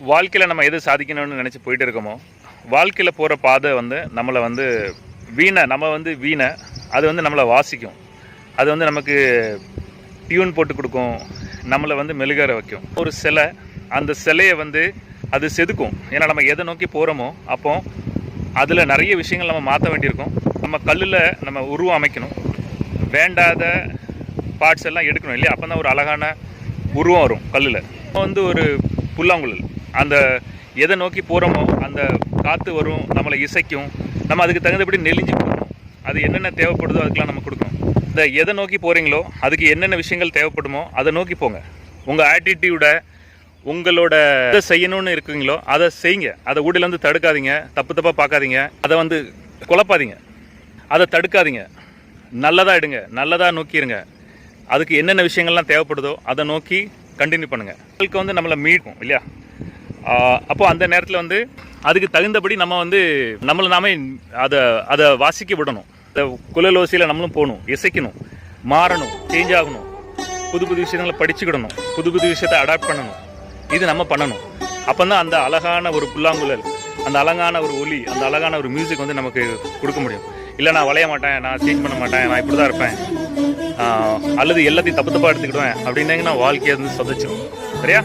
வாழ்க்கையில் நம்ம எது சாதிக்கணும்னு நினச்சி போயிட்டு இருக்கோமோ, வாழ்க்கையில் போகிற பாதை வந்து நம்மளை வந்து வீணை அது வந்து நம்மளை வாசிக்கும். அது வந்து நமக்கு டியூன் போட்டு கொடுக்கும், நம்மளை வந்து மெழுகற வைக்கும். ஒரு சிலை, அந்த சிலையை வந்து அது செதுக்கும். ஏன்னா நம்ம எதை நோக்கி போகிறோமோ அப்போ அதில் நிறைய விஷயங்கள் நம்ம மாற்ற வேண்டியிருக்கும். நம்ம கல்லில் நம்ம உருவம் அமைக்கணும், வேண்டாத பார்ட்ஸ் எல்லாம் எடுக்கணும் இல்லையா? அப்போ தான் ஒரு அழகான உருவம் வரும் கல்லில். வந்து ஒரு புல்லாங்குழல், அந்த எதை நோக்கி போகிறோமோ அந்த காற்று வரும், நம்மளை இசைக்கும். நம்ம அதுக்கு தகுந்தபடி நெளிஞ்சு கொடுக்கணும். அது என்னென்ன தேவைப்படுதோ அதுக்கெலாம் நம்ம கொடுக்கணும். இந்த எதை நோக்கி போகிறீங்களோ அதுக்கு என்னென்ன விஷயங்கள் தேவைப்படுமோ அதை நோக்கி போங்க. உங்கள் ஆட்டிடியூடை, உங்களோட எதை செய்யணும்னு இருக்குங்களோ அதை செய்யுங்க. அதை ஊடிலேருந்து தடுக்காதீங்க, தப்பாக பார்க்காதீங்க, அதை வந்து குழப்பாதீங்க, அதை தடுக்காதீங்க. நல்லதாக எடுங்க, நல்லதாக நோக்கிடுங்க. அதுக்கு என்னென்ன விஷயங்கள்லாம் தேவைப்படுதோ அதை நோக்கி கண்டினியூ பண்ணுங்கள். அதுக்கு வந்து நம்மளை மீட்கும் இல்லையா? அப்போது அந்த நேரத்தில் வந்து அதுக்கு தகுந்தபடி நம்ம வந்து நம்மளை நாமே அதை வாசிக்க விடணும். இந்த குழலோசியில் நம்மளும் போகணும், இசைக்கணும், மாறணும், சேஞ்ச் ஆகணும், புது புது விஷயங்களை படிச்சுக்கிடணும், புது புது விஷயத்தை அடாப்ட் பண்ணணும். இது நம்ம பண்ணணும். அப்போ தான் அந்த அழகான ஒரு புல்லாங்குழல், அந்த அழகான ஒரு ஒலி, அந்த அழகான ஒரு மியூசிக் வந்து நமக்கு கொடுக்க முடியும். இல்லை நான் வளைய மாட்டேன், நான் சேஞ்ச் பண்ண மாட்டேன், நான் இப்படி தான் இருப்பேன், அல்லது எல்லாத்தையும் தப்பாக எடுத்துக்கிடுவேன் அப்படின்னாங்கன்னா வாழ்க்கையை வந்து சொதச்சிடும். சரியா?